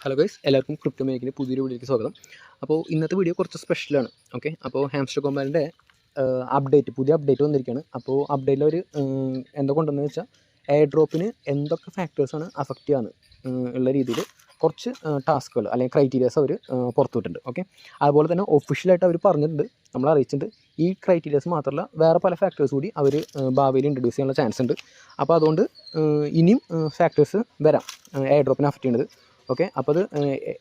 Hello guys, എല്ലാവർക്കും crypto മേക്കിൻ്റെ പുതിയൊരു വീഡിയോയ്ക്ക് സ്വാഗതം. അപ്പോൾ ഇന്നത്തെ വീഡിയോ കുറച്ച് സ്പെഷ്യലാണ്. ഓക്കെ, അപ്പോൾ ഹാംസ്റ്റർ കോമ്പാനിൻ്റെ പുതിയ അപ്ഡേറ്റ് വന്നിരിക്കുകയാണ്. അപ്പോൾ അപ്ഡേറ്റിൽ അവർ എന്താ കൊണ്ടുവന്നത് വെച്ചാൽ എയർ ഡ്രോപ്പിന് എന്തൊക്കെ ഫാക്ടേഴ്സാണ് അഫക്റ്റ് ചെയ്യാന്ന് ഉള്ള രീതിയിൽ കുറച്ച് ടാസ്കുകൾ അല്ലെങ്കിൽ ക്രൈറ്റീരിയാസ് അവർ പുറത്തുവിട്ടിട്ടുണ്ട്. ഓക്കെ, അതുപോലെ തന്നെ ഒഫീഷ്യലായിട്ട് അവർ പറഞ്ഞിട്ടുണ്ട്, നമ്മൾ അറിയിച്ചിട്ടുണ്ട്. ഈ ക്രൈറ്റീരിയാസ് മാത്രമല്ല വേറെ പല ഫാക്ടേഴ്സ് കൂടി അവർ ഭാവിയിൽ ഇൻട്രൊഡ്യൂസ് ചെയ്യാനുള്ള ചാൻസ് ഉണ്ട്. അപ്പോൾ അതുകൊണ്ട് ഇനിയും ഫാക്ടേഴ്സ് വരാം എയർ ഡ്രോപ്പിനെ അഫക്റ്റ് ചെയ്യുന്നത്. ഓക്കെ, അപ്പോൾ അത്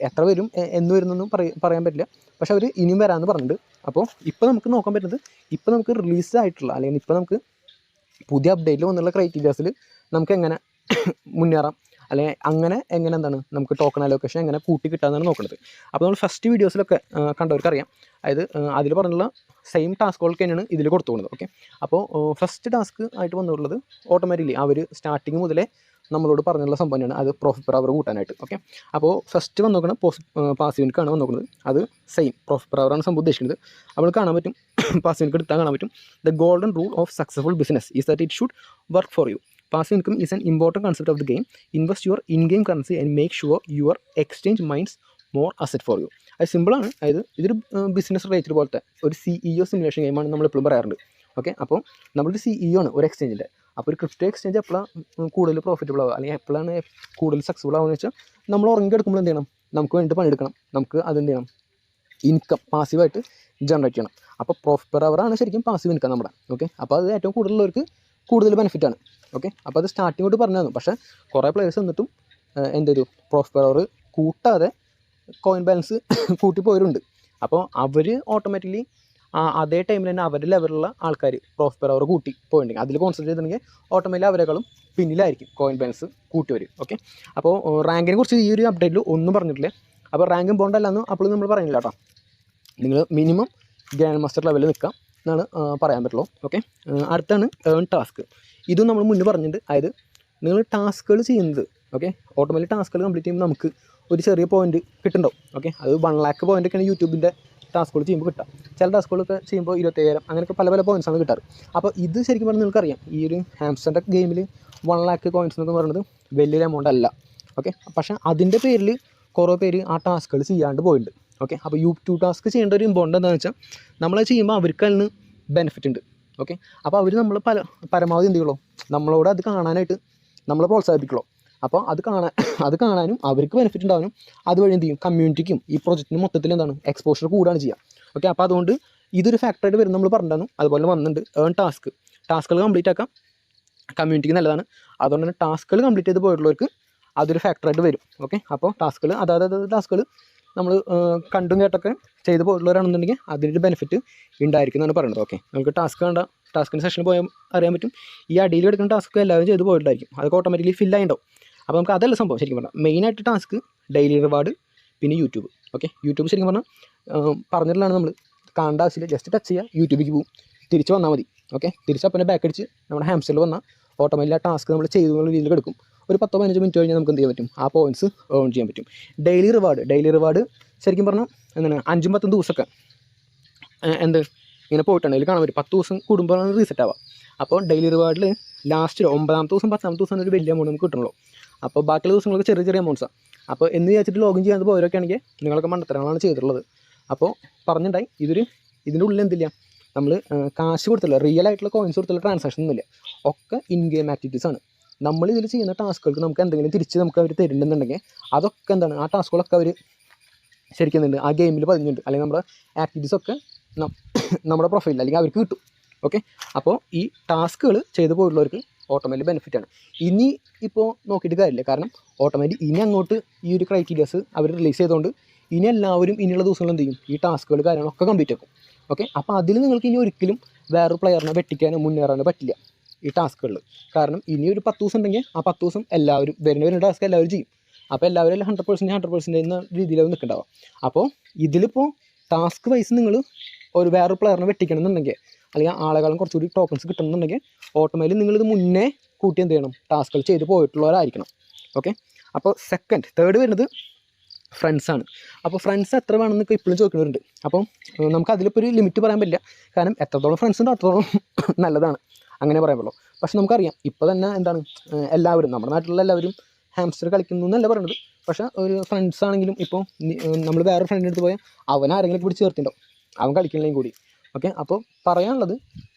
എത്ര വരും എന്ന് വരുന്നൊന്നും പറയാൻ പറ്റില്ല, പക്ഷെ അവർ ഇനിയും വരാമെന്ന് പറഞ്ഞിട്ടുണ്ട്. അപ്പോൾ ഇപ്പോൾ നമുക്ക് നോക്കാൻ പറ്റുന്നത്, ഇപ്പോൾ നമുക്ക് റിലീസ് ആയിട്ടുള്ള അല്ലെങ്കിൽ ഇപ്പോൾ നമുക്ക് പുതിയ അപ്ഡേറ്റിൽ വന്നുള്ള ക്രൈറ്റീരിയാസിൽ നമുക്ക് എങ്ങനെ മുന്നേറാം, അല്ലെങ്കിൽ എങ്ങനെ എന്താണ് നമുക്ക് ടോക്കൺ അലോക്കേഷൻ എങ്ങനെ കൂട്ടി കിട്ടാമെന്നാണ് നോക്കുന്നത്. അപ്പോൾ നമ്മൾ ഫസ്റ്റ് വീഡിയോസിലൊക്കെ കണ്ടവർക്കറിയാം, അതായത് അതിൽ പറഞ്ഞുള്ള സെയിം ടാസ്കുകൾക്ക് തന്നെയാണ് ഇതിൽ കൊടുത്തുകൊണ്ടത്. ഓക്കെ, അപ്പോൾ ഫസ്റ്റ് ടാസ്ക് ആയിട്ട് വന്നിട്ടുള്ളത് ഓട്ടോമാറ്റിക്കലി അവർ സ്റ്റാർട്ടിങ് മുതലേ നമ്മളോട് പറഞ്ഞുള്ള സംഭവം തന്നെയാണ്, അത് പ്രോഫിറ്റ് പെർ അവർ കൂട്ടാനായിട്ട്. ഓക്കെ, അപ്പോൾ ഫസ്റ്റ് വന്ന് നോക്കുന്നത് പാസീവ് ഇൻകമാണ് വന്ന് നോക്കുന്നത്. അത് സെയിം പ്രോഫിറ്റ് പെർ അവറാണ് സംഭവം ഉദ്ദേശിക്കുന്നത്. നമ്മൾ കാണാൻ പറ്റും, പാസീവ് ഇൻകം എടുത്താൽ കാണാൻ പറ്റും, the golden rule of successful business is that it should work for you. Passive income is an important concept of the game. Invest your in-game currency and make sure your exchange mines more asset for you. അത് സിമ്പിളാണ്. അതായത് ഇതൊരു business related പോലത്തെ ഒരു CEO simulation ഗെയിമാണ് നമ്മൾ എപ്പോഴും പറയാറുണ്ട്. ഓക്കെ, അപ്പോൾ നമ്മളൊരു CEO ആണ് ഒരു എക്സ്ചേഞ്ചിൻ്റെ. അപ്പോൾ ഒരു ക്രിപ്റ്റോ എക്സ്ചേഞ്ച് എപ്പോഴാണ് കൂടുതൽ പ്രോഫിറ്റബിൾ ആവുക അല്ലെങ്കിൽ എപ്പോഴാണ് കൂടുതൽ സക്സസ്ഫുൾ ആവുക എന്ന് വെച്ചാൽ, നമ്മൾ ഉറങ്ങിയെടുക്കുമ്പോൾ എന്ത് ചെയ്യണം, നമുക്ക് വേണ്ടി പണിയെടുക്കണം, നമുക്ക് അതെന്ത് ചെയ്യണം, ഇൻകം പാസീവായിട്ട് ജനറേറ്റ് ചെയ്യണം. അപ്പോൾ പ്രോഫിറ്റ് പെർ അവറാണ് ശരിക്കും പാസീവ് ഇൻകം നമ്മുടെ. ഓക്കെ, അപ്പോൾ അത് ഏറ്റവും കൂടുതലുള്ളവർക്ക് കൂടുതൽ ബെനിഫിറ്റാണ്. ഓക്കെ, അപ്പോൾ അത് സ്റ്റാർട്ടിങ് തൊട്ട് പറഞ്ഞു തന്നു. പക്ഷേ കുറേ പ്ലേയേഴ്സ് എന്നിട്ടും എന്തൊരു പ്രോഫിറ്റ് പെർ അവർ കൂട്ടാതെ കോയിൻ ബാലൻസ് കൂട്ടിപ്പോയവരുണ്ട്. അപ്പോൾ അവർ ഓട്ടോമാറ്റിക്കലി അതേ ടൈമിൽ തന്നെ അവരുടെ ലെവലുള്ള ആൾക്കാർ പ്രോഫിറ്റ് പെർ അവർ കൂട്ടി പോയിട്ടുണ്ടെങ്കിൽ, അതിൽ കോൺസെൻട്രേറ്റ് ചെയ്തിട്ടുണ്ടെങ്കിൽ ഓട്ടോമാറ്റിക്കലി അവരെക്കാളും പിന്നിലായിരിക്കും കോയിൻ ബാലൻസ് കൂട്ടി വരും. ഓക്കെ, അപ്പോൾ റാങ്കിനെ കുറിച്ച് ഈ ഒരു അപ്ഡേറ്റിൽ ഒന്നും പറഞ്ഞിട്ടില്ല. അപ്പോൾ റാങ്ക് ഇമ്പോർട്ടൻ്റ് അപ്പോൾ നമ്മൾ പറയുന്നില്ല കേട്ടോ. നിങ്ങൾ മിനിമം ഗ്രാൻഡ് മാസ്റ്റർ ലെവലിൽ നിൽക്കാം എന്നാണ് പറയാൻ പറ്റുള്ളൂ. ഓക്കെ, അടുത്താണ് ഏൺ ടാസ്ക്. ഇതും നമ്മൾ മുന്നേ പറഞ്ഞിട്ടുണ്ട്. അതായത് നിങ്ങൾ ടാസ്കുകൾ ചെയ്യുന്നത്, ഓക്കെ, ഓട്ടോമാറ്റിക് ടാസ്കുകൾ കംപ്ലീറ്റ് ചെയ്യുമ്പോൾ നമുക്ക് ഒരു ചെറിയ പോയിന്റ് കിട്ടുന്നുണ്ടാവും. ഓക്കെ, അത് 1 lakh പോയിൻ്റൊക്കെയാണ് യൂട്യൂബിൻ്റെ ടാസ്കുകൾ ചെയ്യുമ്പോൾ കിട്ടുക. ചില ടാസ്കുകളൊക്കെ ചെയ്യുമ്പോൾ 25,000 അങ്ങനെയൊക്കെ പല പല പോയിൻറ്റ്സാണ് കിട്ടാറ്. അപ്പോൾ ഇത് ശരിക്കും പറഞ്ഞാൽ നിങ്ങൾക്കറിയാം, ഈ ഒരു ഹാംസ്റ്ററിൻ്റെ ഗെയിമിൽ 1 lakh കോയിൻസ് എന്നൊക്കെ പറയുന്നത് വലിയൊരു എമൗണ്ട് അല്ല. ഓക്കെ, പക്ഷേ അതിൻ്റെ പേരിൽ കുറേ പേര് ആ ടാസ്കുകൾ ചെയ്യാണ്ട് പോയിട്ടുണ്ട്. ഓക്കെ, അപ്പോൾ യൂട്യൂബ് ടാസ്ക് ചെയ്യേണ്ട ഒരു ഇമ്പോർട്ടൻ്റ് എന്താണെന്ന് വെച്ചാൽ, നമ്മളത് ചെയ്യുമ്പോൾ അവർക്ക് അതിന് ബെനിഫിറ്റ് ഉണ്ട്. ഓക്കെ, അപ്പോൾ അവർ നമ്മൾ പരമാവധി എന്ത് ചെയ്യുള്ളൂ, നമ്മളോട് അത് കാണാനായിട്ട് നമ്മളെ പ്രോത്സാഹിപ്പിക്കുള്ളൂ. അപ്പോൾ അത് കാണാനും അവർക്ക് ബെനിഫിറ്റ് ഉണ്ടാകാനും അതുവഴി എന്ത് ചെയ്യും, കമ്മ്യൂണിറ്റിക്കും ഈ പ്രൊജക്റ്റിനും മൊത്തത്തിൽ എന്താണ് എക്സ്പോഷർ കൂടാണ് ചെയ്യുക. ഓക്കെ, അപ്പോൾ അതുകൊണ്ട് ഇതൊരു ഫാക്ടറായിട്ട് വരും നമ്മൾ പറഞ്ഞിരുന്നു. അതുപോലെ വന്നിട്ടുണ്ട് ഏൺ ടാസ്കുകൾ കംപ്ലീറ്റ് ആക്കാം, കമ്മ്യൂണിറ്റിക്ക് നല്ലതാണ്. അതുകൊണ്ട് തന്നെ ടാസ്കുകൾ കംപ്ലീറ്റ് ചെയ്ത് പോയിട്ടുള്ളവർക്ക് അതൊരു ഫാക്ടറായിട്ട് വരും. ഓക്കെ, അപ്പോൾ ടാസ്കുകൾ അതായത് ടാസ്കുകൾ നമ്മൾ കണ്ടും കേട്ടൊക്കെ ചെയ്ത് പോയിട്ടുള്ളവരാണെന്നുണ്ടെങ്കിൽ അതിനൊരു ബെനിഫിറ്റ് ഉണ്ടായിരിക്കും എന്നാണ് പറയുന്നത്. ഓക്കെ, നമുക്ക് ടാസ്കിൻ്റെ സെഷനിൽ പോയാൽ അറിയാൻ പറ്റും, ഈ അടിയിൽ എടുക്കുന്ന ടാസ്ക് എല്ലാവരും ചെയ്ത് പോയിട്ടുണ്ടായിരിക്കും, അതൊക്കെ ഓട്ടോമാറ്റിക്കലി ഫില്ലായിട്ടുണ്ടാവും. അപ്പോൾ നമുക്ക് അതല്ല സംഭവം. ശരിക്കും പറഞ്ഞാൽ മെയിനായിട്ട് ടാസ്ക് ഡെയിലി റിവാർഡ്, പിന്നെ യൂട്യൂബ്. ഓക്കെ, യൂട്യൂബ് ശരിക്കും പറഞ്ഞാൽ പറഞ്ഞിട്ടുള്ളതാണ്, നമ്മൾ കാണേണ്ട ആവശ്യമില്ല, ജസ്റ്റ് ടച്ച് ചെയ്യുക, യൂട്യൂബിലേക്ക് പോകും, തിരിച്ച് വന്നാൽ മതി. ഓക്കെ, തിരിച്ചപ്പനെ ബാക്ക് അടിച്ച് നമ്മുടെ ഹാംസ്റ്ററിൽ വന്നാൽ ഓട്ടോമാറ്റിക്കലി ആ ടാസ്ക് നമ്മൾ ചെയ്തുള്ള രീതിയിൽ എടുക്കും. ഒരു 10-15 മിനിറ്റ് കഴിഞ്ഞാൽ നമുക്ക് എന്ത് ചെയ്യാൻ പറ്റും, ആ പോയിൻറ്റ്സ് ഏൺ ചെയ്യാൻ പറ്റും. ഡെയിലി റിവാർഡ് ശരിക്കും പറഞ്ഞാൽ എന്താണ് 5-10 ദിവസമൊക്കെ ഇങ്ങനെ പോയിട്ടുണ്ട്, അതിൽ കാണാൻ പറ്റും 10 ദിവസം കൂടുമ്പോഴാണ് റീസെറ്റ് ആവുക. അപ്പോൾ ഡെയിലി റിവാർഡിൽ ലാസ്റ്റ് 9ാമത്തെ ദിവസം 10ാമത്തെ ദിവസം ഒരു വലിയ എമൗണ്ട് നമുക്ക് കിട്ടണല്ലോ. അപ്പോൾ ബാക്കിയുള്ള ദിവസങ്ങൾക്ക് ചെറിയ ചെറിയ എമൗണ്ട്സാണ്. അപ്പോൾ എന്ന് വിചാരിച്ചിട്ട് ലോഗിൻ ചെയ്യാൻ പോയവരൊക്കെ ആണെങ്കിൽ നിങ്ങളൊക്കെ മണ്ടത്തരങ്ങളാണ് ചെയ്തിട്ടുള്ളത്. അപ്പോൾ പറഞ്ഞിട്ടുണ്ടായി, ഇതിൻ്റെ ഉള്ളിൽ എന്തില്ല, നമ്മൾ കാശ് കൊടുത്തില്ല, റിയൽ ആയിട്ടുള്ള കോയിൻസ് കൊടുത്തുള്ള ട്രാൻസാക്ഷൻ ഒന്നുമില്ല, ഒക്കെ ഇൻ ഗെയിം ആക്ടിവിറ്റീസ് ആണ്. നമ്മൾ ഇതിൽ ചെയ്യുന്ന ടാസ്കുകൾക്ക് നമുക്ക് എന്തെങ്കിലും തിരിച്ച് നമുക്ക് അവർ തരുന്നുണ്ടെന്നുണ്ടെങ്കിൽ അതൊക്കെ എന്താണ്, ആ ടാസ്കുകളൊക്കെ അവർ ശരിക്കും എന്തുണ്ട് ആ ഗെയിമിൽ പതിഞ്ഞിട്ടുണ്ട്, അല്ലെങ്കിൽ നമ്മുടെ ആക്ടിവിറ്റീസൊക്കെ നമ്മുടെ പ്രൊഫൈലിൽ അല്ലെങ്കിൽ അവർക്ക് കിട്ടും. ഓക്കെ, അപ്പോൾ ഈ ടാസ്കുകൾ ചെയ്തു പോയിട്ടുള്ളവർക്ക് ഓട്ടോമാറ്റിക് ബെനിഫിറ്റാണ്. ഇനി ഇപ്പോൾ നോക്കിയിട്ട് കാര്യമില്ല, കാരണം ഓട്ടോമാറ്റിക് ഇനി അങ്ങോട്ട് ഈ ഒരു ക്രൈറ്റീരിയാസ് അവർ റിലീസ് ചെയ്തുകൊണ്ട് ഇനി എല്ലാവരും ഇനിയുള്ള ദിവസങ്ങൾ എന്ത് ചെയ്യും, ഈ ടാസ്കുകൾ കാര്യങ്ങളൊക്കെ കംപ്ലീറ്റ് ആക്കും. ഓക്കെ, അപ്പോൾ അതിൽ നിങ്ങൾക്ക് ഇനി ഒരിക്കലും വേറൊരു പ്ലെയറിനെ വെട്ടിക്കാനോ മുന്നേറാനോ പറ്റില്ല ഈ ടാസ്കുകളിൽ. കാരണം ഇനി ഒരു 10 ദിവസം ഉണ്ടെങ്കിൽ ആ 10 ദിവസം എല്ലാവരും വരുന്ന ടാസ്ക് എല്ലാവരും ചെയ്യും. അപ്പോൾ എല്ലാവരും 100% എന്ന രീതിയിലാവും നിൽക്കുന്നുണ്ടാവുക. അപ്പോൾ ഇതിലിപ്പോൾ ടാസ്ക് വൈസ് നിങ്ങൾ വേറൊരു പ്ലെയറിനെ വെട്ടിക്കണമെന്നുണ്ടെങ്കിൽ, അല്ലെങ്കിൽ ആളെക്കാളും കുറച്ചുകൂടി ടോക്കൺസ് കിട്ടണമെന്നുണ്ടെങ്കിൽ ഓട്ടോമാറ്റിക്കലി നിങ്ങളിത് മുന്നേ കൂട്ടി എന്ത് ചെയ്യണം, ടാസ്കുകൾ ചെയ്ത് പോയിട്ടുള്ളവരായിരിക്കണം. ഓക്കെ, അപ്പോൾ തേർഡ് വരുന്നത് ഫ്രണ്ട്സാണ്. അപ്പോൾ ഫ്രണ്ട്സ് എത്ര വേണമെന്നൊക്കെ ഇപ്പോഴും ചോദിക്കുന്നവരുണ്ട്. അപ്പം നമുക്ക് അതിലിപ്പോൾ ഒരു ലിമിറ്റ് പറയാൻ പറ്റില്ല, കാരണം എത്രത്തോളം ഫ്രണ്ട്സ് ഉണ്ടോ അത്രത്തോളം നല്ലതാണ്, അങ്ങനെ പറയാൻ പറ്റുള്ളൂ. പക്ഷെ നമുക്കറിയാം ഇപ്പോൾ തന്നെ എന്താണ് എല്ലാവരും നമ്മുടെ നാട്ടിലുള്ള എല്ലാവരും ഹാംസ്റ്റർ കളിക്കുന്നു എന്നല്ല പറയുന്നത്, പക്ഷേ ഒരു ഫ്രണ്ട്സ് ആണെങ്കിലും ഇപ്പോൾ നമ്മൾ വേറെ ഫ്രണ്ടിൻ്റെ അടുത്ത് പോയാൽ അവൻ ആരെങ്കിലും പിടിച്ച് ചേർത്തിട്ടുണ്ടാവും, അവൻ കളിക്കണമെങ്കിൽ കൂടി. ഓക്കെ, അപ്പോൾ പറയാനുള്ളത്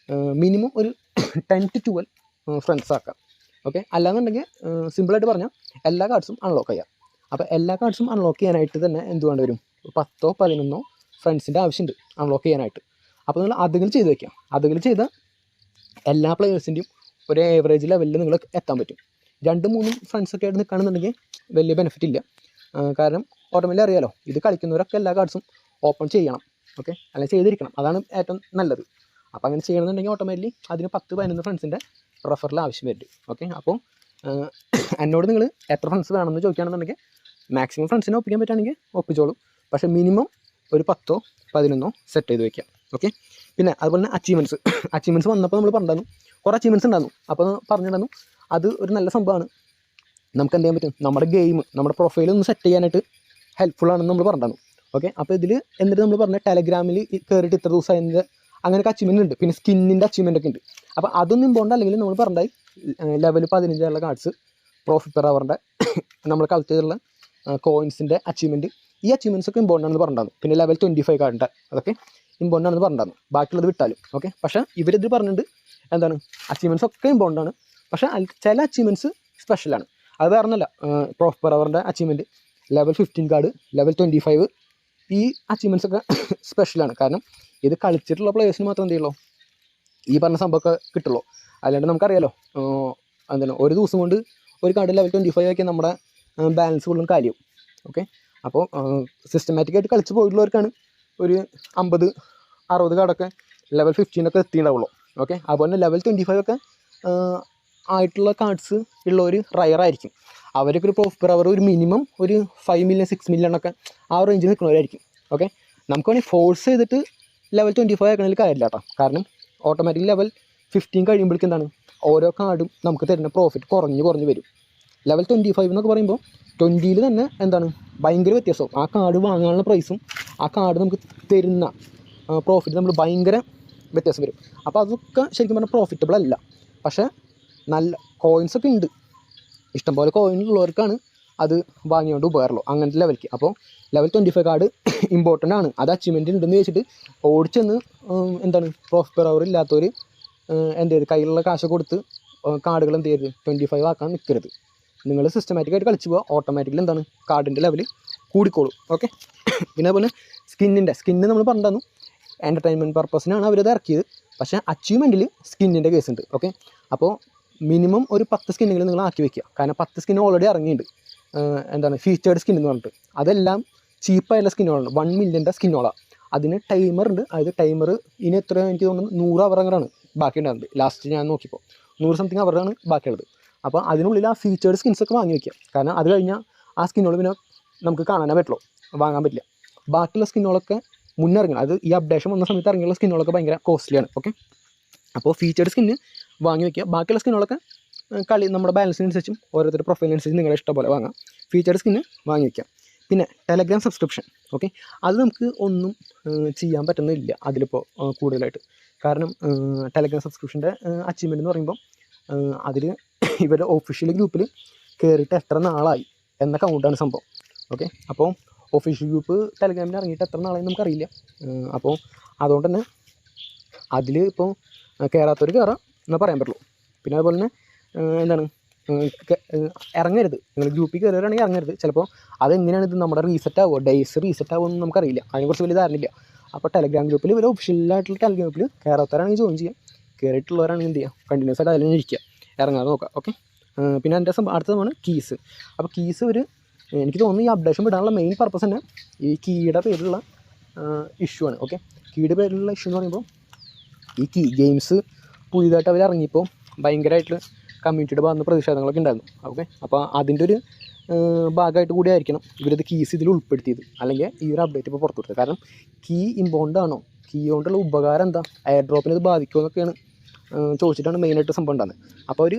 മിനിമം ഒരു 10 to 12 ഫ്രണ്ട്സ് ആക്കാം. ഓക്കെ, അല്ലാന്നുണ്ടെങ്കിൽ സിമ്പിളായിട്ട് പറഞ്ഞാൽ എല്ലാ കാർഡ്സും അൺലോക്ക് ചെയ്യാം. അപ്പോൾ എല്ലാ കാർഡ്സും അൺലോക്ക് ചെയ്യാനായിട്ട് തന്നെ എന്ത് വേണ്ടി വരും? 10 or 11 ഫ്രണ്ട്സിൻ്റെ ആവശ്യമുണ്ട് അൺലോക്ക് ചെയ്യാനായിട്ട്. അപ്പോൾ നിങ്ങൾ അതുകൾ ചെയ്ത് വയ്ക്കാം. അതുകൾ ചെയ്താൽ എല്ലാ പ്ലെയേഴ്സിൻ്റെയും ഒരു ഏവറേജ് ലെവലിൽ നിങ്ങൾ എത്താൻ പറ്റും. 2-3 ഫ്രണ്ട്സൊക്കെ ആയിട്ട് നിൽക്കുകയാണെന്നുണ്ടെങ്കിൽ വലിയ ബെനിഫിറ്റ് ഇല്ല. കാരണം ഓട്ടോമാറ്റിക്കലി അറിയാലോ, ഇത് കളിക്കുന്നവരൊക്കെ എല്ലാ കാർഡ്സും ഓപ്പൺ ചെയ്യണം. ഓക്കെ, അല്ലെങ്കിൽ ചെയ്തിരിക്കണം, അതാണ് ഏറ്റവും നല്ലത്. അപ്പോൾ അങ്ങനെ ചെയ്യണമെന്നുണ്ടെങ്കിൽ ഓട്ടോമാറ്റിക്കലി അതിന് 10-11 ഫ്രണ്ട്സിൻ്റെ റെഫറിൽ ആവശ്യം വരും. ഓക്കെ, അപ്പോൾ എന്നോട് നിങ്ങൾ എത്ര ഫ്രണ്ട്സ് വേണമെന്ന് ചോദിക്കുകയാണെന്നുണ്ടെങ്കിൽ മാക്സിമം ഫ്രണ്ട്സിനെ ഒപ്പിക്കാൻ പറ്റുകയാണെങ്കിൽ ഒപ്പിച്ചോളും. പക്ഷേ മിനിമം ഒരു 10-11 സെറ്റ് ചെയ്ത് വയ്ക്കാം. ഓക്കെ, പിന്നെ അതുപോലെ തന്നെ അച്ചീവ്മെൻറ്റ്സ് വന്നപ്പോൾ നമ്മൾ പറഞ്ഞിരുന്നു, കുറേ അച്ചീവ്മെൻറ്റ്സ് ഉണ്ടായിരുന്നു. അപ്പോൾ പറഞ്ഞിരുന്നു അത് ഒരു നല്ല സംഭവമാണ്. നമുക്ക് എന്ത് ചെയ്യാൻ പറ്റും? നമ്മുടെ ഗെയിം, നമ്മുടെ പ്രൊഫൈൽ ഒന്ന് സെറ്റ് ചെയ്യാനായിട്ട് ഹെൽപ്ഫുൾ ആണെന്ന് നമ്മൾ പറഞ്ഞിരുന്നു. ഓക്കെ, അപ്പോൾ ഇതിൽ എന്നിട്ട് നമ്മൾ പറഞ്ഞ ടെലഗ്രാമിൽ കയറിയിട്ട് ഇത്ര ദിവസം അതിൻ്റെ അങ്ങനെയൊക്കെ അച്ചീവ്മെൻറ്റ് ഉണ്ട്. പിന്നെ സ്കിന്നിൻ്റെ അച്ചീവ്മെൻ്റ് ഒക്കെ ഉണ്ട്. അപ്പോൾ അതൊന്നും ഇമ്പോർട്ടൻ്റ് അല്ലെങ്കിൽ നമ്മൾ പറഞ്ഞാൽ ലെവൽ 15 കാർഡ്സ്, പ്രോഫിറ്റ് പെർ അവറിൻ്റെ നമ്മൾ കളക്ട് ചെയ്തിട്ടുള്ള കോയിൻസിൻ്റെ അച്ചീവ്മെൻറ്റ്, ഈ അച്ചീവ്മെൻറ്റ്സ് ഒക്കെ ഇമ്പോർട്ടൻ്റ് ആണെന്ന് പറഞ്ഞിട്ടുണ്ടായിരുന്നു. പിന്നെ ലെവൽ 25 കാർഡിൻ്റെ അതൊക്കെ ഇമ്പോർട്ടൻ്റ് ആണെന്ന് പറഞ്ഞിട്ടുണ്ടായിരുന്നു. ബാക്കിയുള്ളത് വിട്ടാലും. ഓക്കെ, പക്ഷേ ഇവരിത് പറഞ്ഞിട്ടുണ്ട് എന്താണ്, അച്ചീവ്മെൻറ്റ്സ് ഒക്കെ ഇമ്പോർട്ടൻ്റ് ആണ്, പക്ഷേ ചില അച്ചീവ്മെൻറ്റ്സ് സ്പെഷ്യലാണ്. അത് വേറെ ഒന്നുമല്ല, പ്രോഫിറ്റ് പെർ അവറിൻ്റെ അച്ചീവ്മെൻറ്റ്, ലെവൽ 15 കാർഡ്, ലെവൽ 25, ഈ അച്ചീവ്മെൻറ്റ്സ് ഒക്കെ സ്പെഷ്യലാണ്. കാരണം ഇത് കളിച്ചിട്ടുള്ള പ്ലേയേഴ്സിന് മാത്രം എന്ത് ചെയ്യുള്ളൂ, ഈ പറഞ്ഞ സംഭവമൊക്കെ കിട്ടുള്ളൂ. അല്ലാണ്ട് നമുക്കറിയാലോ എന്താണ്, ഒരു ദിവസം കൊണ്ട് ഒരു കാർഡ് ലെവൽ 25 ഒക്കെ നമ്മുടെ ബാലൻസ് ഫുള്ളും കാലിയാവും. ഓക്കെ, അപ്പോൾ സിസ്റ്റമാറ്റിക്കായിട്ട് കളിച്ച് പോയിട്ടുള്ളവർക്കാണ് ഒരു 50-60 കാർഡൊക്കെ ലെവൽ 15 എത്തിയിട്ടുണ്ടാവുള്ളൂ. ഓക്കെ, അതുപോലെ തന്നെ ലെവൽ 25 ഒക്കെ ആയിട്ടുള്ള കാർഡ്സ് ഉള്ളവർ റയറായിരിക്കും. അവരൊക്കെ ഒരു പ്രോഫിറ്റ് പെർ അവർ ഒരു മിനിമം ഒരു 5 million 6 million ഒക്കെ ആ റേഞ്ചിൽ നിൽക്കുന്നവരായിരിക്കും. ഓക്കെ, നമുക്ക് വേണമെങ്കിൽ ഫോഴ്സ് ചെയ്തിട്ട് ലെവൽ 25 ആക്കണമെങ്കിൽ കാര്യമില്ല കേട്ടോ. കാരണം ഓട്ടോമാറ്റിക് ലെവൽ 15 കഴിയുമ്പോഴേക്കും എന്താണ്, ഓരോ കാർഡും നമുക്ക് തരുന്ന പ്രോഫിറ്റ് കുറഞ്ഞ് വരും. ലെവൽ 25 എന്നൊക്കെ പറയുമ്പോൾ 20ൽ തന്നെ എന്താണ് ഭയങ്കര വ്യത്യാസവും. ആ കാർഡ് വാങ്ങാനുള്ള പ്രൈസും ആ കാർഡ് നമുക്ക് തരുന്ന പ്രോഫിറ്റ് നമ്മൾ ഭയങ്കര വ്യത്യാസം വരും. അപ്പോൾ അതൊക്കെ ശരിക്കും പറഞ്ഞാൽ പ്രോഫിറ്റബിൾ അല്ല. പക്ഷേ നല്ല കോയിൻസൊക്കെ ഉണ്ട്, ഇഷ്ടംപോലെ കോയിൻ ഉള്ളവർക്കാണ് അത് വാങ്ങിയോണ്ട് ഉപകാരമുള്ളൂ അങ്ങനത്തെ ലെവലിക്ക്. അപ്പോൾ ലെവൽ 25 കാർഡ് ഇമ്പോർട്ടൻ്റ് ആണ്. അത് അച്ചീവ്മെൻറ്റ് ഉണ്ടെന്ന് വെച്ചിട്ട് ഓടിച്ചെന്ന് എന്താണ് പ്രോഫിറ്റ് പെർ അവർ ഇല്ലാത്തവർ എന്ത് ചെയ്ത് കയ്യിലുള്ള കാശ് കൊടുത്ത് കാർഡുകൾ എന്ത് ചെയ്യരുത്, 25 ആക്കാൻ നിൽക്കരുത്. നിങ്ങൾ സിസ്റ്റമാറ്റിക്കായിട്ട് കളിച്ച് പോവുക, ഓട്ടോമാറ്റിക്കലി എന്താണ് കാർഡിൻ്റെ ലെവൽ കൂടിക്കോളും. ഓക്കെ, പിന്നെ അതുപോലെ സ്കിന്ന് നമ്മൾ പറഞ്ഞു തന്നു, എൻ്റർടൈൻമെൻറ്റ് പർപ്പസിനാണ് അവരത് ഇറക്കിയത്. പക്ഷേ അച്ചീവ്മെൻറ്റിൽ സ്കിന്നിൻ്റെ കേസ് ഉണ്ട്. ഓക്കെ, അപ്പോൾ മിനിമം ഒരു 10 സ്കിന്നുകൾ നിങ്ങൾ ആക്കി വയ്ക്കുക. കാരണം 10 സ്കിന്ന് ഓൾറെഡി ഇറങ്ങിയിട്ടുണ്ട്. എന്താണ് ഫീച്ചേർഡ് സ്കിൻ എന്ന് പറഞ്ഞിട്ട്, അതെല്ലാം ചീപ്പായുള്ള സ്കിന്നുകളാണ്. 1 million സ്കിന്നോളാണ്. അതിന് ടൈമർ ഉണ്ട്. അതായത് ടൈമർ ഇനി എത്ര, എനിക്ക് തോന്നുന്നു 100 അവർ അങ്ങനെയാണ് ബാക്കി ഉണ്ടാകുന്നത്. ലാസ്റ്റ് ഞാൻ നോക്കിയപ്പോൾ 100 something അവറാണ് ബാക്കിയുള്ളത്. അപ്പോൾ അതിനുള്ളിൽ ആ ഫീച്ചേർഡ് സ്കിൻസൊക്കെ വാങ്ങി വയ്ക്കുക. കാരണം അത് കഴിഞ്ഞാൽ ആ സ്കിന്നുകൾ പിന്നെ നമുക്ക് കാണാനേ പറ്റുള്ളൂ, വാങ്ങാൻ പറ്റില്ല. ബാക്കിയുള്ള സ്കിന്നുകളൊക്കെ മുന്നിറങ്ങണം. അത് ഈ അപ്ഡേഷൻ വന്ന സമയത്ത് ഇറങ്ങിയുള്ള സ്കിന്നുകളൊക്കെ ഭയങ്കര കോസ്റ്റ്ലിയാണ്. ഓക്കെ, അപ്പോൾ ഫീച്ചേർഡ് സ്കിന്ന് വാങ്ങി വയ്ക്കുക. ബാക്കിയുള്ള സ്കിന്നുകളൊക്കെ നമ്മുടെ ബാലൻസിനനുസരിച്ചും ഓരോരുത്തരുടെ പ്രൊഫൈലിനനുസരിച്ച് നിങ്ങളുടെ ഇഷ്ടം പോലെ വാങ്ങാം. ഫീച്ചേർഡ് സ്കിന്ന് വാങ്ങി വയ്ക്കാം. പിന്നെ ടെലഗ്രാം സബ്സ്ക്രിപ്ഷൻ. ഓക്കെ, അത് നമുക്ക് ഒന്നും ചെയ്യാൻ പറ്റുന്നില്ല അതിലിപ്പോൾ കൂടുതലായിട്ട്. കാരണം ടെലഗ്രാം സബ്സ്ക്രിപ്ഷൻ്റെ അച്ചീവ്മെൻ്റ് എന്ന് പറയുമ്പോൾ അതിൽ ഇവരുടെ ഒഫീഷ്യൽ ഗ്രൂപ്പിൽ കയറിയിട്ട് എത്ര നാളായി എന്ന കൗണ്ടാണ് സംഭവം. ഓക്കെ, അപ്പോൾ ഒഫീഷ്യൽ ഗ്രൂപ്പ് ടെലഗ്രാമിൽ ഇറങ്ങിയിട്ട് എത്ര നാളായി നമുക്കറിയില്ല. അപ്പോൾ അതുകൊണ്ട് തന്നെ അതിൽ ഇപ്പോൾ കയറാത്തവർ കയറാം എന്ന് പറയാൻ പറ്റുള്ളൂ. പിന്നെ അതുപോലെ തന്നെ എന്താണ് ഇറങ്ങരുത്, നിങ്ങൾ ഗ്രൂപ്പിൽ കയറുകയാണെങ്കിൽ ഇറങ്ങരുത്. ചിലപ്പോൾ അതെങ്ങനെയാണ് ഇത് നമ്മുടെ റീസെറ്റ് ആവുമോ, ഡേയ്സ് റീസെറ്റ് ആവുമെന്ന് നമുക്കറിയില്ല, അതിനെക്കുറിച്ച് വലിയ ധാരണയില്ല. അപ്പോൾ ടെലഗ്രാം ഗ്രൂപ്പിൽ ഒരു ഒഫീഷ്യലായിട്ടുള്ള ടെലഗ്രാം ഗ്രൂപ്പിൽ കയറാത്തവരാണെങ്കിൽ ജോയിൻ ചെയ്യാം, കയറിയിട്ടുള്ളവരാണെങ്കിൽ എന്ത് ചെയ്യുക, കണ്ടിന്യൂസ് ആയിട്ട് അതിൽ ഇരിക്കുക, ഇറങ്ങാതെ നോക്കുക. ഓക്കെ, പിന്നെ എൻ്റെ അടുത്തതാണ് കീസ്. അപ്പോൾ കീസ് എനിക്ക് തോന്നുന്നു ഈ അപ്ഡേഷൻ വിടാനുള്ള മെയിൻ പർപ്പസ് തന്നെ ഈ കീയുടെ പേരിലുള്ള ഇഷ്യൂ ആണ്. ഓക്കെ, കീയുടെ പേരിലുള്ള ഇഷ്യൂ എന്ന് പറയുമ്പോൾ ഈ കീ ഗെയിംസ് പുതിയതായിട്ട് അവർ ഇറങ്ങിയപ്പോൾ ഭയങ്കരമായിട്ട് കമ്മ്യൂണിറ്റിയുടെ ഭാഗത്ത് പ്രതിഷേധങ്ങളൊക്കെ ഉണ്ടായിരുന്നു. ഓക്കെ, അപ്പോൾ അതിൻ്റെ ഒരു ഭാഗമായിട്ട് കൂടി ആയിരിക്കണം ഇവരിത് കീസ് ഇതിൽ ഉൾപ്പെടുത്തിയത്, അല്ലെങ്കിൽ ഈ ഒരു അപ്ഡേറ്റ് ഇപ്പോൾ പുറത്തു വിട്ടത്. കാരണം കീ ഇമ്പോർട്ടൻ്റ് ആണോ, കീ കൊണ്ടുള്ള ഉപകാരം എന്താ, എയർ ഡ്രോപ്പിന് ഇത് ബാധിക്കുമോ എന്നൊക്കെയാണ് ചോദിച്ചിട്ടാണ് മെയിനായിട്ട് സംഭവം ഉണ്ടാകുന്നത്. അപ്പോൾ അവർ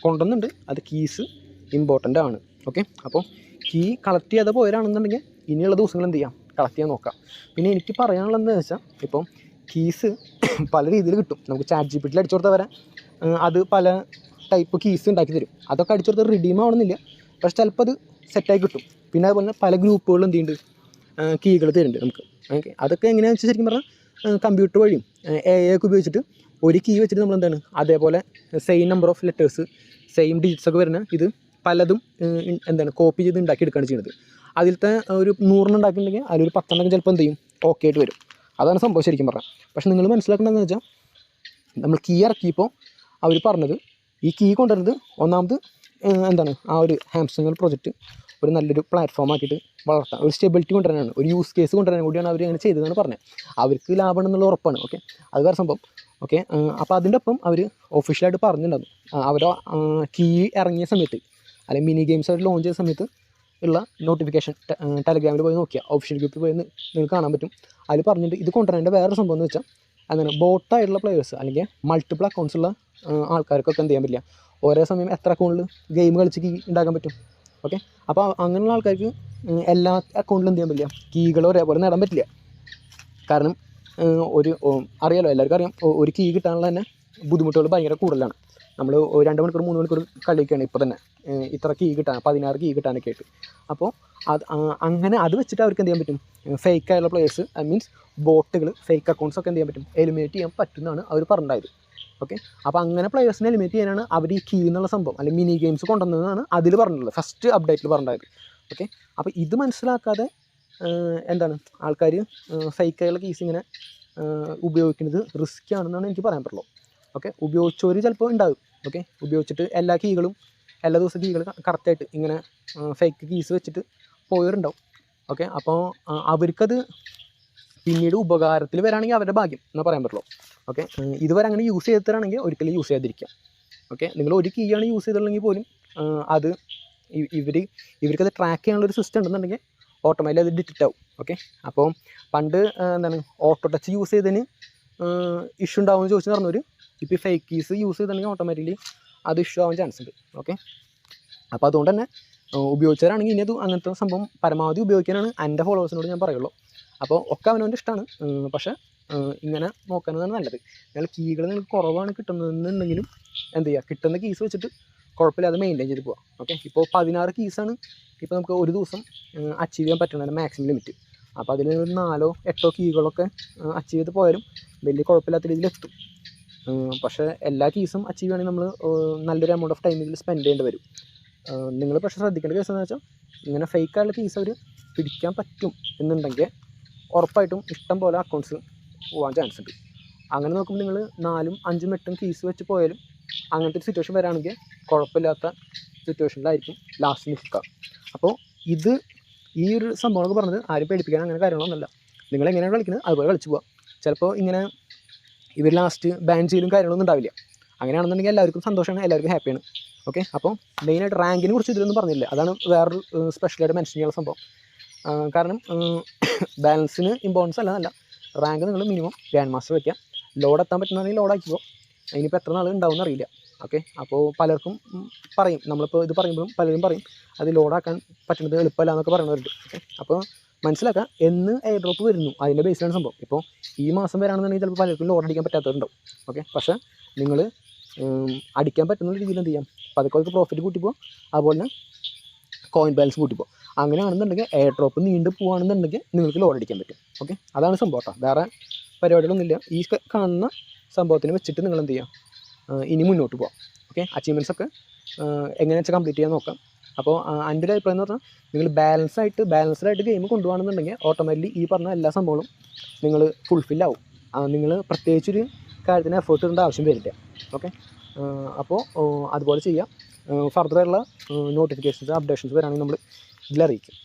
കൊണ്ടുവന്നുണ്ട്, അത് കീസ് ഇമ്പോർട്ടൻ്റ് ആണ്. ഓക്കെ, അപ്പോൾ കീ കളക്ട് ചെയ്യാതെ പോയവരാണെന്നുണ്ടെങ്കിൽ ഇനിയുള്ള ദിവസങ്ങൾ എന്ത് ചെയ്യാം, കളക്ട് ചെയ്യാൻ നോക്കാം. പിന്നെ എനിക്ക് പറയാനുള്ളത് എന്താണെന്ന് വെച്ചാൽ, ഇപ്പം കീസ് പല രീതിയിൽ കിട്ടും. നമുക്ക് ചാറ്റ് GPT അടിച്ചു കൊടുത്താൽ വരെ അത് പല ടൈപ്പ് കീസ് ഉണ്ടാക്കി തരും. അതൊക്കെ അടിച്ചു കൊടുത്താൽ റിഡീം ആവണമെന്നില്ല, പക്ഷെ ചിലപ്പോൾ അത് സെറ്റായി കിട്ടും. പിന്നെ അതുപോലെ തന്നെ പല ഗ്രൂപ്പുകളും എന്ത് ചെയ്യുന്നുണ്ട്, കീകൾ തരുന്നുണ്ട് നമുക്ക്. ഓക്കെ, അതൊക്കെ എങ്ങനെയാണെന്ന് വെച്ചാൽ ശരിക്കും പറഞ്ഞാൽ കമ്പ്യൂട്ടർ വഴിയും AI ഒക്കെ ഉപയോഗിച്ചിട്ട് ഒരു കീ വെച്ചിട്ട് നമ്മൾ എന്താണ് അതേപോലെ same number of letters same digits ഒക്കെ വരുന്ന ഇത് പലതും എന്താണ് കോപ്പി ചെയ്ത് ഉണ്ടാക്കിയെടുക്കുകയാണ് ചെയ്യുന്നത്. അതിലത്തെ ഒരു 100 ഉണ്ടാക്കിയിട്ടുണ്ടെങ്കിൽ അതിലൊരു 10 ചിലപ്പോൾ എന്ത് ചെയ്യും ഓക്കെ ആയിട്ട് വരും. അതാണ് സംഭവം ശരിക്കും പറഞ്ഞാൽ. പക്ഷേ നിങ്ങൾ മനസ്സിലാക്കേണ്ടതെന്ന് വെച്ചാൽ നമ്മൾ കീ ഇറക്കിയപ്പോൾ അവർ പറഞ്ഞത് ഈ കീ കൊണ്ടുവരുന്നത് ഒന്നാമത് എന്താണ് ആ ഒരു ഹാംസ്റ്റർ പ്രോജക്റ്റ് ഒരു നല്ലൊരു പ്ലാറ്റ്ഫോം ആക്കിയിട്ട് വളർത്താം, ഒരു സ്റ്റെബിലിറ്റി കൊണ്ടുവരാനാണ്, ഒരു യൂസ് കേസ് കൊണ്ടുവരാൻ കൂടിയാണ് അവർ അങ്ങനെ ചെയ്തതെന്നാണ് പറഞ്ഞത്. അവർക്ക് ലാഭം എന്നുള്ള ഉറപ്പാണ്. ഓക്കെ, അത് വേറെ സംഭവം. ഓക്കെ, അപ്പോൾ അതിൻ്റെ ഒപ്പം അവർ ഒഫീഷ്യലായിട്ട് പറഞ്ഞിട്ടുണ്ടായിരുന്നു അവർ കീ ഇറങ്ങിയ സമയത്ത് അല്ലെങ്കിൽ മിനി ഗെയിംസ് അവർ ലോഞ്ച് ചെയ്ത സമയത്ത് ഉള്ള നോട്ടിഫിക്കേഷൻ ടെലഗ്രാമിൽ പോയി നോക്കിയാൽ ഒഫീഷ്യൽ ഗ്രൂപ്പിൽ പോയി നിങ്ങൾക്ക് കാണാൻ പറ്റും. അതിൽ പറഞ്ഞിട്ട് ഇത് കൊണ്ടുവരേണ്ട വേറെ സംഭവം എന്ന് വെച്ചാൽ അങ്ങനെ ബോട്ടായിട്ടുള്ള പ്ലേയേഴ്സ് അല്ലെങ്കിൽ മൾട്ടിപ്പിൾ അക്കൗണ്ട്സ് ഉള്ള ആൾക്കാർക്കൊക്കെ എന്ത് ചെയ്യാൻ പറ്റില്ല, ഒരേ സമയം എത്ര അക്കൗണ്ടിൽ ഗെയിം കളിച്ച് കീ ഉണ്ടാക്കാൻ പറ്റും. ഓക്കെ, അപ്പോൾ അങ്ങനെയുള്ള ആൾക്കാർക്ക് എല്ലാ അക്കൗണ്ടിലും എന്ത് ചെയ്യാൻ പറ്റില്ല, കീകൾ ഒരേപോലെ നേടാൻ പറ്റില്ല. കാരണം അറിയാലോ, എല്ലാവർക്കും അറിയാം, ഒരു കീ കിട്ടാനുള്ള തന്നെ ബുദ്ധിമുട്ടുകൾ ഭയങ്കര കൂടുതലാണ്. നമ്മൾ 2 മണിക്കൂർ 3 മണിക്കൂർ കളിക്കുകയാണ് ഇപ്പോൾ തന്നെ ഇത്ര കീ കിട്ടാൻ 16 കീ കിട്ടാനൊക്കെ ആയിട്ട്. അപ്പോൾ അങ്ങനെ അത് വെച്ചിട്ട് അവർക്ക് എന്ത് ചെയ്യാൻ പറ്റും, ഫേക്ക് ആയുള്ള പ്ലേയേഴ്സ് മീൻസ് ബോട്ടുകൾ ഫേക്ക് അക്കൗണ്ട്സ് ഒക്കെ എന്ത് ചെയ്യാൻ പറ്റും, എലിമിനേറ്റ് ചെയ്യാൻ പറ്റുമെന്നാണ് അവർ പറഞ്ഞിട്ടുണ്ടായത്. ഓക്കെ, അപ്പോൾ അങ്ങനെ പ്ലേയേഴ്സിനെ എലിമിനേറ്റ് ചെയ്യാനാണ് അവർ ഈ കീ എന്നുള്ള സംഭവം അല്ലെങ്കിൽ മിനി ഗെയിംസ് കൊണ്ടുവന്നതെന്നാണ് അതിൽ പറഞ്ഞിട്ടുള്ളത്, ഫസ്റ്റ് അപ്ഡേറ്റിൽ പറഞ്ഞിട്ടുണ്ടായത്. ഓക്കെ, അപ്പോൾ ഇത് മനസ്സിലാക്കാതെ എന്താണ് ആൾക്കാർ ഫേക്കായുള്ള കീസ് ഇങ്ങനെ ഉപയോഗിക്കുന്നത് റിസ്ക് ആണെന്നാണ് എനിക്ക് പറയാൻ പറ്റുള്ളൂ. ഓക്കെ, ഉപയോഗിച്ചവർ ചിലപ്പോൾ ഉണ്ടാകും. ഓക്കെ, ഉപയോഗിച്ചിട്ട് എല്ലാ ദിവസവും കീകൾ കറക്റ്റായിട്ട് ഇങ്ങനെ ഫേക്ക് കീസ് വെച്ചിട്ട് പോയവരുണ്ടാവും. ഓക്കെ, അപ്പോൾ അവർക്കത് പിന്നീട് ഉപകാരത്തിൽ വരാണെങ്കിൽ അവരുടെ ഭാഗ്യം എന്ന് പറയാൻ പറ്റുള്ളൂ. ഓക്കെ, ഇതുവരെ അങ്ങനെ യൂസ് ചെയ്തിട്ടാണെങ്കിൽ ഒരിക്കലും യൂസ് ചെയ്യാതിരിക്കാം. ഓക്കെ, നിങ്ങൾ ഒരു കീ ആണ് യൂസ് ചെയ്തിട്ടുണ്ടെങ്കിൽ പോലും അത് ഇവർക്കത് ട്രാക്ക് ചെയ്യാനുള്ളൊരു സിസ്റ്റം ഉണ്ടെന്നുണ്ടെങ്കിൽ ഓട്ടോമാറ്റിക്കലി അത് ഡിറ്റക്റ്റ് ആവും. ഓക്കെ, അപ്പോൾ പണ്ട് എന്താണ് ഓട്ടോ ടച്ച് യൂസ് ചെയ്തതിന് ഇഷ്യൂ ഉണ്ടാവുമെന്ന് ചോദിച്ചു പറഞ്ഞവർ ഇപ്പോൾ ഈ ഫേക്ക് കീസ് യൂസ് ചെയ്തിട്ടുണ്ടെങ്കിൽ ഓട്ടോമാറ്റിക്കലി അത് ഇഷ്യൂ ആവാൻ ചാൻസ് ഉണ്ട്. ഓക്കെ, അപ്പോൾ അതുകൊണ്ട് തന്നെ ഉപയോഗിച്ചവരാണെങ്കിൽ ഇനി അത് അങ്ങനത്തെ സംഭവം പരമാവധി ഉപയോഗിക്കാനാണ് എൻ്റെ ഫോളോവേഴ്സിനോട് ഞാൻ പറയുള്ളൂ. അപ്പോൾ ഒക്കെ അവനവൻ്റെ ഇഷ്ടമാണ്, പക്ഷേ ഇങ്ങനെ നോക്കാനാണ് നല്ലത്. നിങ്ങൾ കീകൾ നിങ്ങൾക്ക് കുറവാണ് കിട്ടുന്നതെന്നുണ്ടെങ്കിലും എന്ത് ചെയ്യുക, കിട്ടുന്ന കീസ് വെച്ചിട്ട് കുഴപ്പമില്ലാതെ മെയിൻറ്റെയിൻ ചെയ്ത് പോകാം. ഓക്കെ, ഇപ്പോൾ 16 കീസാണ് ഇപ്പോൾ നമുക്ക് ഒരു ദിവസം അച്ചീവ് ചെയ്യാൻ പറ്റുന്നതിൻ്റെ മാക്സിമം ലിമിറ്റ്. അപ്പോൾ അതിൽ ഒരു 4 8 കീകളൊക്കെ അച്ചീവ് ചെയ്ത് പോയാലും വലിയ കുഴപ്പമില്ലാത്ത രീതിയിലെത്തും. പക്ഷേ എല്ലാ കീസും അച്ചീവ് ചെയ്യണമെങ്കിൽ നമ്മൾ നല്ലൊരു എമൗണ്ട് ഓഫ് ടൈം ഇതിൽ സ്പെൻഡ് ചെയ്യേണ്ടി വരും. നിങ്ങൾ പക്ഷേ ശ്രദ്ധിക്കേണ്ട കേസ് എന്ന് വെച്ചാൽ ഇങ്ങനെ ഫേക്കായുള്ള കീസ് അവർ പിടിക്കാൻ പറ്റും എന്നുണ്ടെങ്കിൽ ഉറപ്പായിട്ടും ഇഷ്ടം പോലെ അക്കൗണ്ട്സ് പോകാൻ ചാൻസ് ഉണ്ട്. അങ്ങനെ നോക്കുമ്പോൾ നിങ്ങൾ 4 5 8 കീസ് വെച്ച് പോയാലും അങ്ങനത്തെ ഒരു സിറ്റുവേഷൻ വരാണെങ്കിൽ കുഴപ്പമില്ലാത്ത സിറ്റുവേഷനിലായിരിക്കും ലാസ്റ്റ് നിൽക്കുക. അപ്പോൾ ഈ ഒരു സംഭവങ്ങളൊക്കെ പറഞ്ഞത് ആരും പേടിപ്പിക്കാൻ അങ്ങനെ കാര്യങ്ങളൊന്നുമല്ല. നിങ്ങൾ എങ്ങനെയാണ് കളിക്കുന്നത് അതുപോലെ കളിച്ച് പോവുക. ചിലപ്പോൾ ഇങ്ങനെ ഇവർ ലാസ്റ്റ് ബാൻ ചെയ്യലും കാര്യങ്ങളൊന്നും ഉണ്ടാവില്ല. അങ്ങനെയാണെന്നുണ്ടെങ്കിൽ എല്ലാവർക്കും സന്തോഷമാണ്, എല്ലാവർക്കും ഹാപ്പിയാണ്. ഓക്കെ, അപ്പോൾ മെയിനായിട്ട് റാങ്കിനെ കുറിച്ച് ഇതിലൊന്നും പറഞ്ഞില്ല. അതാണ് വേറൊരു സ്പെഷ്യലായിട്ട് മെൻഷൻ ചെയ്യാനുള്ള സംഭവം. കാരണം ബാലൻസിന് ഇമ്പോർട്ടൻസ് അല്ല, റാങ്ക് നിങ്ങൾ മിനിമം ഗ്രാൻഡ് മാസ്റ്റർ വയ്ക്കുക. ലോഡ് എത്താൻ പറ്റുന്നതാണെങ്കിൽ ലോഡാക്കിക്കോ. അതിനിപ്പോൾ എത്ര നാൾ ഉണ്ടാവുമെന്ന് അറിയില്ല. ഓക്കെ, അപ്പോൾ പലർക്കും പറയും, നമ്മളിപ്പോൾ ഇത് പറയുമ്പോഴും പലരും പറയും അത് ലോഡാക്കാൻ പറ്റുന്നത് എളുപ്പമല്ല എന്നൊക്കെ പറയുന്നവരുണ്ട്. ഓക്കെ, അപ്പോൾ മനസ്സിലാക്കുക എന്ന് എയർ ഡ്രോപ്പ് വരുന്നു അതിൻ്റെ ബേസിലാണ് സംഭവം. ഇപ്പോൾ ഈ മാസം വരാണെന്നുണ്ടെങ്കിൽ ചിലപ്പോൾ പലർക്കും ലോഡ് അടിക്കാൻ പറ്റാത്തവരുണ്ടാവും. ഓക്കെ, പക്ഷേ നിങ്ങൾ അടിക്കാൻ പറ്റുന്ന രീതിയിൽ എന്ത് ചെയ്യാം, പതുക്കെ പ്രോഫിറ്റ് കൂട്ടിപ്പോൾ അതുപോലെ തന്നെ കോയിൻ ബാലൻസ് കൂട്ടിപ്പോൾ. അങ്ങനെയാണെന്നുണ്ടെങ്കിൽ എയർ ഡ്രോപ്പ് നീണ്ടു പോകുകയാണെന്നുണ്ടെങ്കിൽ നിങ്ങൾക്ക് ലോഡ് അടിക്കാൻ പറ്റും. ഓക്കെ, അതാണ് സംഭവം കേട്ടോ, വേറെ പരിപാടികളൊന്നുമില്ല. ഈ കാണുന്ന സംഭവത്തിന് വെച്ചിട്ട് നിങ്ങൾ എന്ത് ചെയ്യാം, ഇനി മുന്നോട്ട് പോകാം. ഓക്കെ, അച്ചീവ്മെൻറ്റ്സ് ഒക്കെ എങ്ങനെയാണെന്ന് വെച്ചാൽ കംപ്ലീറ്റ് ചെയ്യാൻ നോക്കാം. അപ്പോൾ എൻ്റെ ഒരു അഭിപ്രായം എന്ന് പറഞ്ഞാൽ നിങ്ങൾ ബാലൻസ്ഡായിട്ട് ഗെയിം കൊണ്ടുപോകണമെന്നുണ്ടെങ്കിൽ ഓട്ടോമാറ്റിക്കലി ഈ പറഞ്ഞ എല്ലാ സംഭവങ്ങളും നിങ്ങൾ ഫുൾഫിൽ ആവും. നിങ്ങൾ പ്രത്യേകിച്ചൊരു കാര്യത്തിന് എഫേർട്ട് ഇടേണ്ട ആവശ്യം വരില്ല. ഓക്കെ, അപ്പോൾ അതുപോലെ ചെയ്യാം. ഫർദറുള്ള നോട്ടിഫിക്കേഷൻസ് അപ്ഡേഷൻസ് വരാണെങ്കിൽ നമ്മൾ ഇതിലറിയിക്കും.